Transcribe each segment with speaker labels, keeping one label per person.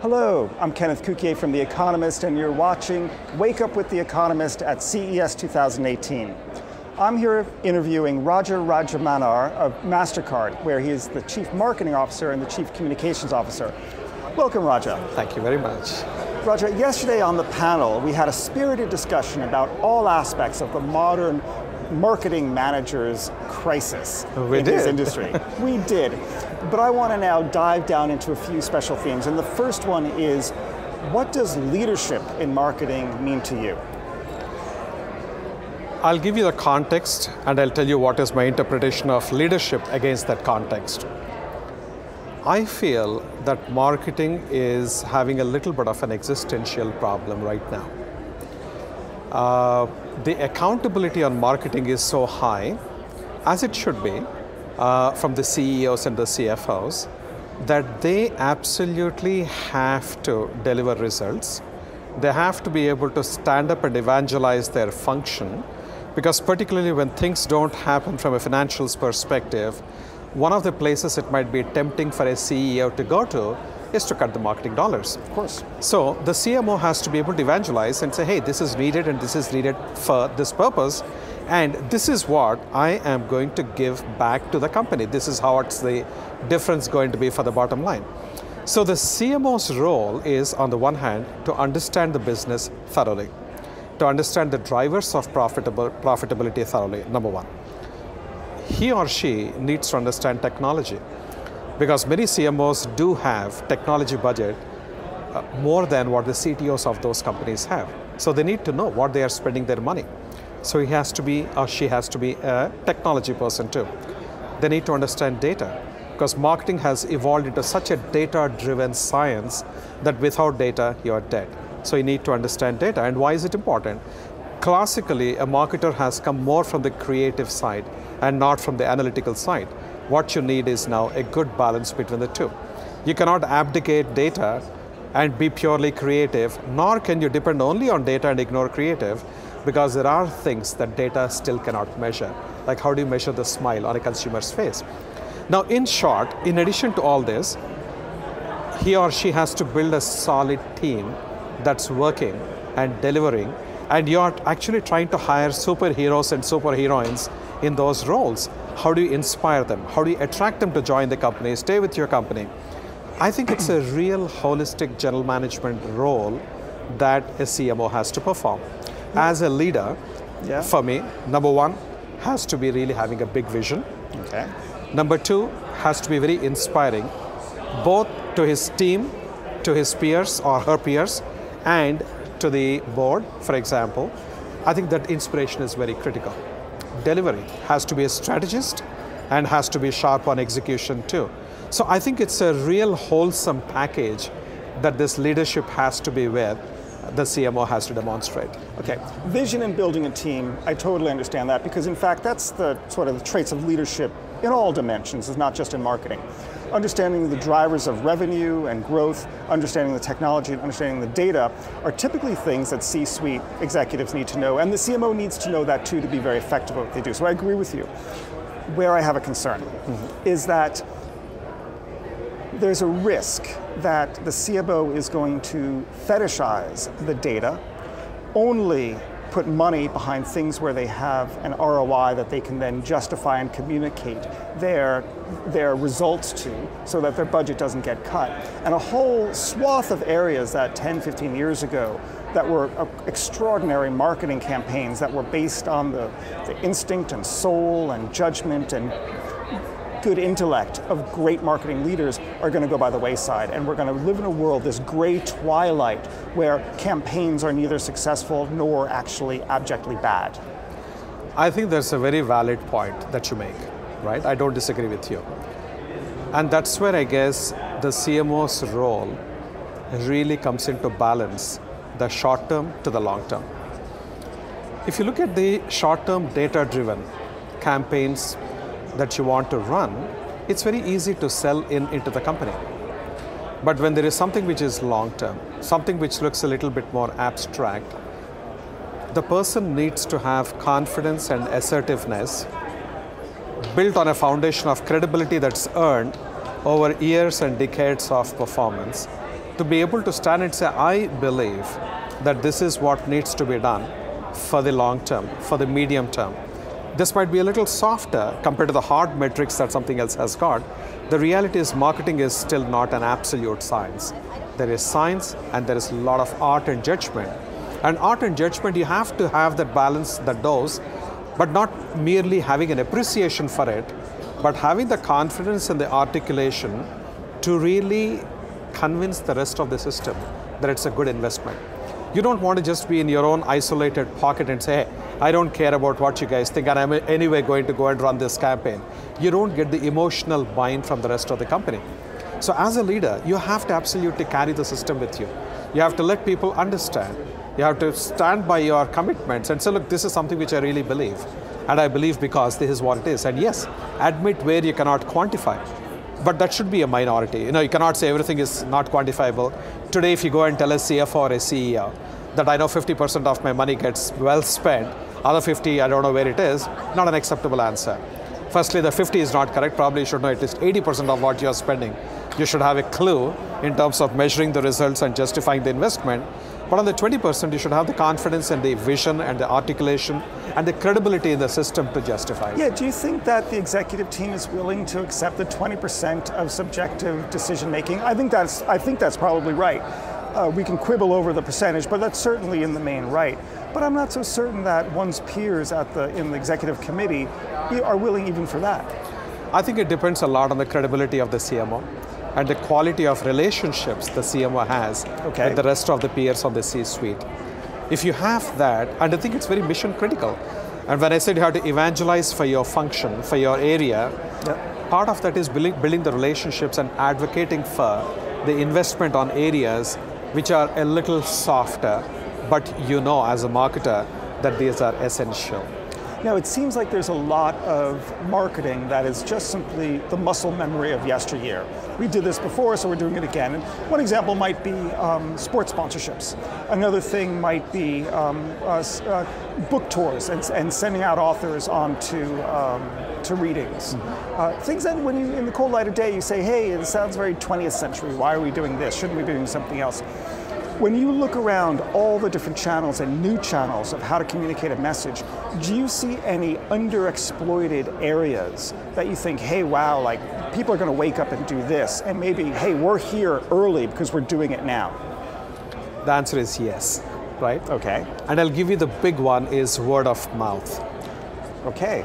Speaker 1: Hello, I'm Kenneth Cukier from The Economist, and you're watching Wake Up with The Economist at CES 2018. I'm here interviewing Rajamannar of Mastercard, where he is the Chief Marketing Officer and the Chief Communications Officer. Welcome, Raja.
Speaker 2: Thank you very much.
Speaker 1: Raja, yesterday on the panel, we had a spirited discussion about all aspects of the modern marketing manager's crisis in his industry. We did. But I want to now dive down into a few special themes. And the first one is, what does leadership in marketing mean to you?
Speaker 2: I'll give you the context, and I'll tell you what is my interpretation of leadership against that context. I feel that marketing is having a little bit of an existential problem right now. The accountability on marketing is so high, as it should be, from the CEOs and the CFOs, that they absolutely have to deliver results. They have to be able to stand up and evangelize their function, because particularly when things don't happen from a financials perspective, one of the places it might be tempting for a CEO to go to is to cut the marketing dollars.
Speaker 1: Of course.
Speaker 2: So the CMO has to be able to evangelize and say, hey, this is needed and this is needed for this purpose, and this is what I am going to give back to the company. This is how it's the difference going to be for the bottom line. So the CMO's role is, on the one hand, to understand the business thoroughly, to understand the drivers of profitability thoroughly, number one. He or she needs to understand technology, because many CMOs do have technology budget more than what the CTOs of those companies have. So they need to know what they are spending their money. So he has to be, or she has to be a technology person too. They need to understand data, because marketing has evolved into such a data-driven science that without data, you are dead. So you need to understand data. And why is it important? Classically, a marketer has come more from the creative side and not from the analytical side. What you need is now a good balance between the two. You cannot abdicate data and be purely creative, nor can you depend only on data and ignore creative, because there are things that data still cannot measure. Like, how do you measure the smile on a consumer's face? Now, in short, in addition to all this, he or she has to build a solid team that's working and delivering, and you're actually trying to hire superheroes and superheroines in those roles. How do you inspire them? How do you attract them to join the company, stay with your company? I think it's a real holistic general management role that a CMO has to perform. As a leader, for me, number one, has to be really having a big vision.
Speaker 1: Okay.
Speaker 2: Number two, has to be very inspiring, both to his team, to his peers or her peers, and to the board, for example. I think that inspiration is very critical. Delivery has to be a strategist and has to be sharp on execution too. So I think it's a real wholesome package that this leadership has to be with, the CMO has to demonstrate.
Speaker 1: Okay, vision and building a team, I totally understand that, because in fact that's the sort of the traits of leadership in all dimensions, it's not just in marketing. Understanding the drivers of revenue and growth, understanding the technology, and understanding the data are typically things that C-suite executives need to know, and the CMO needs to know that too to be very effective at what they do. So I agree with you. Where I have a concern is that there's a risk that the CMO is going to fetishize the data, only put money behind things where they have an ROI that they can then justify and communicate their results to, so that their budget doesn't get cut. And a whole swath of areas that 10, 15 years ago that were extraordinary marketing campaigns that were based on the instinct and soul and judgment and good intellect of great marketing leaders are going to go by the wayside, and we're going to live in a world, this gray twilight, where campaigns are neither successful nor actually abjectly bad.
Speaker 2: I think that's a very valid point that you make, right? I don't disagree with you. And that's where I guess the CMO's role really comes into balance, the short term to the long term. If you look at the short-term data-driven campaigns that you want to run, it's very easy to sell into the company. But when there is something which is long-term, something which looks a little bit more abstract, the person needs to have confidence and assertiveness built on a foundation of credibility that's earned over years and decades of performance. to be able to stand and say, I believe that this is what needs to be done for the long term, for the medium term. This might be a little softer compared to the hard metrics that something else has got. The reality is marketing is still not an absolute science. There is science and there is a lot of art and judgment. And art and judgment, you have to have that balance, that dose, but not merely having an appreciation for it, but having the confidence and the articulation to really convince the rest of the system that it's a good investment. You don't want to just be in your own isolated pocket and say, hey, I don't care about what you guys think, and I'm anyway going to go and run this campaign. You don't get the emotional buy-in from the rest of the company. So as a leader, you have to absolutely carry the system with you. You have to let people understand. You have to stand by your commitments and say, look, this is something which I really believe. And I believe because this is what it is. And yes, admit where you cannot quantify. But that should be a minority. You cannot say everything is not quantifiable. Today, if you go and tell a CFO or a CEO that I know 50% of my money gets well spent, other 50, I don't know where it is, not an acceptable answer. Firstly, the 50 is not correct. Probably you should know at least 80% of what you're spending. You should have a clue in terms of measuring the results and justifying the investment. But on the 20%, you should have the confidence and the vision and the articulation and the credibility in the system to justify it.
Speaker 1: Yeah, do you think that the executive team is willing to accept the 20% of subjective decision making? I think that's probably right. We can quibble over the percentage, but that's certainly in the main right. But I'm not so certain that one's peers in the executive committee are willing even for that.
Speaker 2: I think it depends a lot on the credibility of the CMO and the quality of relationships the CMO has with the rest of the peers on the C-suite. If you have that, and I think it's very mission critical, and when I said you have to evangelize for your function, for your area, part of that is building the relationships and advocating for the investment on areas which are a little softer, but you know as a marketer that these are essential.
Speaker 1: Now, it seems like there's a lot of marketing that is just simply the muscle memory of yesteryear. We did this before, so we're doing it again. And one example might be sports sponsorships. Another thing might be book tours and sending out authors on to readings. Things that when you, in the cold light of day, you say, hey, it sounds very 20th century. Why are we doing this? Shouldn't we be doing something else? When you look around all the different channels and new channels of how to communicate a message, do you see any underexploited areas that you think, hey, wow, like people are going to wake up and do this, and maybe, hey, we're here early because we're doing it now?
Speaker 2: The answer is yes, right?
Speaker 1: Okay.
Speaker 2: And I'll give you the big one is word of mouth.
Speaker 1: Okay.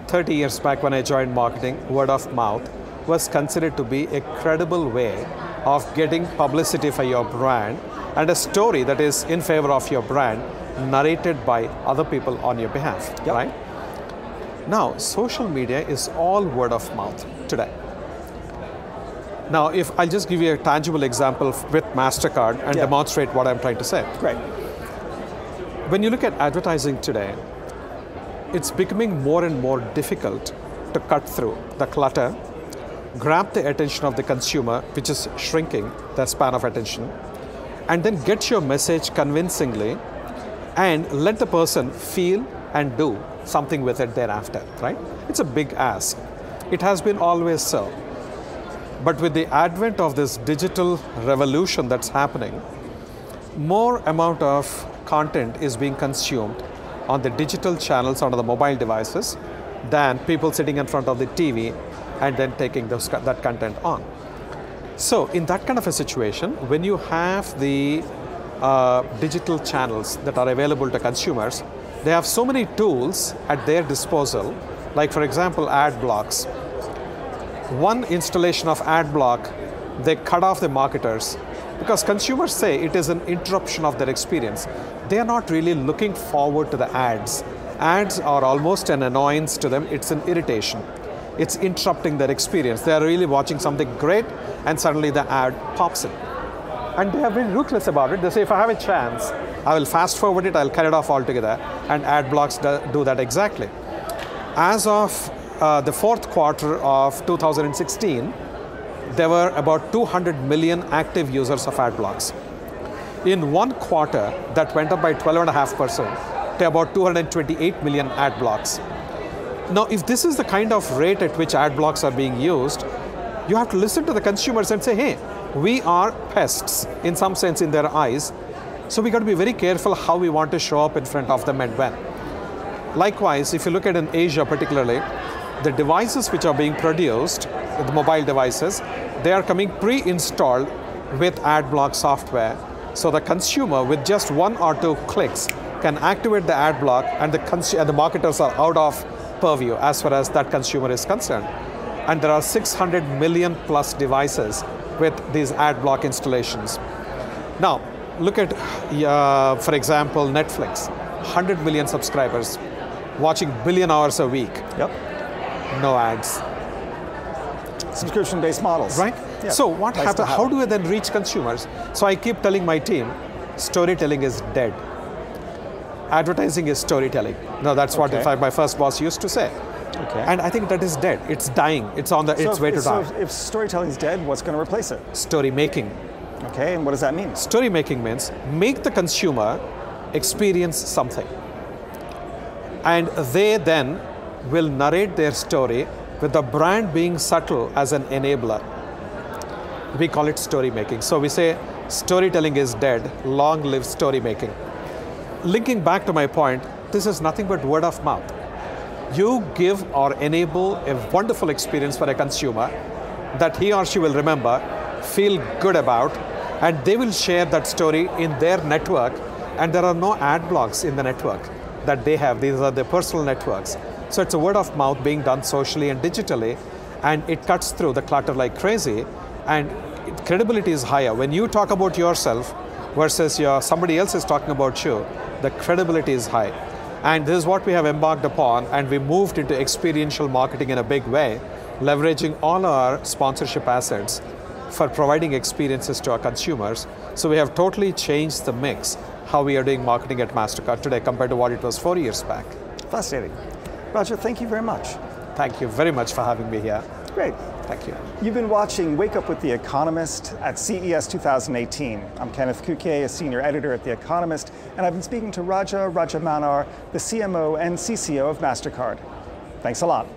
Speaker 2: 30 years back when I joined marketing, word of mouth was considered to be a credible way of getting publicity for your brand and a story that is in favor of your brand narrated by other people on your behalf, right? Now, social media is all word of mouth today. Now, if I'll just give you a tangible example with Mastercard and demonstrate what I'm trying to say.
Speaker 1: Great.
Speaker 2: When you look at advertising today, it's becoming more and more difficult to cut through the clutter, grab the attention of the consumer, which is shrinking the span of attention, and then get your message convincingly and let the person feel and do something with it thereafter, right? It's a big ask. It has been always so. But with the advent of this digital revolution that's happening, more amount of content is being consumed on the digital channels on the mobile devices than people sitting in front of the TV and then taking that content on. So in that kind of a situation, when you have the digital channels that are available to consumers, they have so many tools at their disposal, like for example, ad blocks. One installation of ad block, they cut off the marketers because consumers say it is an interruption of their experience. They are not really looking forward to the ads. Ads are almost an annoyance to them, it's an irritation. It's interrupting their experience. They are really watching something great and suddenly the ad pops in. And they have been ruthless about it. They say, if I have a chance, I will fast forward it, I'll cut it off altogether, and ad blocks do that exactly. As of the fourth quarter of 2016, there were about 200 million active users of ad blocks. In one quarter, that went up by 12.5% to about 228 million ad blocks. Now, if this is the kind of rate at which ad blocks are being used, You have to listen to the consumers and say, hey, we are pests in some sense in their eyes. So we got to be very careful how we want to show up in front of them and when. Likewise, if you look at in Asia particularly, the devices which are being produced, the mobile devices, they are coming pre-installed with ad block software. So the consumer with just 1 or 2 clicks can activate the ad block, and the marketers are out of purview as far as that consumer is concerned. And there are 600 million plus devices with these ad block installations. Now, look at, for example, Netflix, 100 million subscribers, watching billion hours a week.
Speaker 1: Yep.
Speaker 2: No ads.
Speaker 1: Subscription-based models.
Speaker 2: Right?
Speaker 1: Yeah.
Speaker 2: So what
Speaker 1: Nice
Speaker 2: happens?
Speaker 1: to have.
Speaker 2: How do we then reach consumers? So I keep telling my team, storytelling is dead. Advertising is storytelling. No, that's what in fact my first boss used to say.
Speaker 1: Okay.
Speaker 2: And I think that is dead. It's dying. It's on its way to die.
Speaker 1: So if storytelling is dead, what's going to replace it?
Speaker 2: Story making.
Speaker 1: Okay, and what does that mean?
Speaker 2: Story making means make the consumer experience something. And they then will narrate their story with the brand being subtle as an enabler. We call it story making. So we say storytelling is dead, long live story making. Linking back to my point, this is nothing but word of mouth. You give or enable a wonderful experience for a consumer that he or she will remember, feel good about, and they will share that story in their network, and there are no ad blocks in the network that they have. These are their personal networks. So it's a word of mouth being done socially and digitally, and it cuts through the clutter like crazy, and credibility is higher. When you talk about yourself versus somebody else is talking about you, the credibility is high. And this is what we have embarked upon, and we moved into experiential marketing in a big way, leveraging all our sponsorship assets for providing experiences to our consumers. So we have totally changed the mix, how we are doing marketing at Mastercard today compared to what it was 4 years back.
Speaker 1: Fascinating. Roger, thank you very much.
Speaker 2: Thank you very much for having me here.
Speaker 1: Great.
Speaker 2: Thank you.
Speaker 1: You've been watching Wake Up with The Economist at CES 2018. I'm Kenneth Cukier, a senior editor at The Economist, and I've been speaking to Rajamannar, the CMO and CCO of Mastercard. Thanks a lot.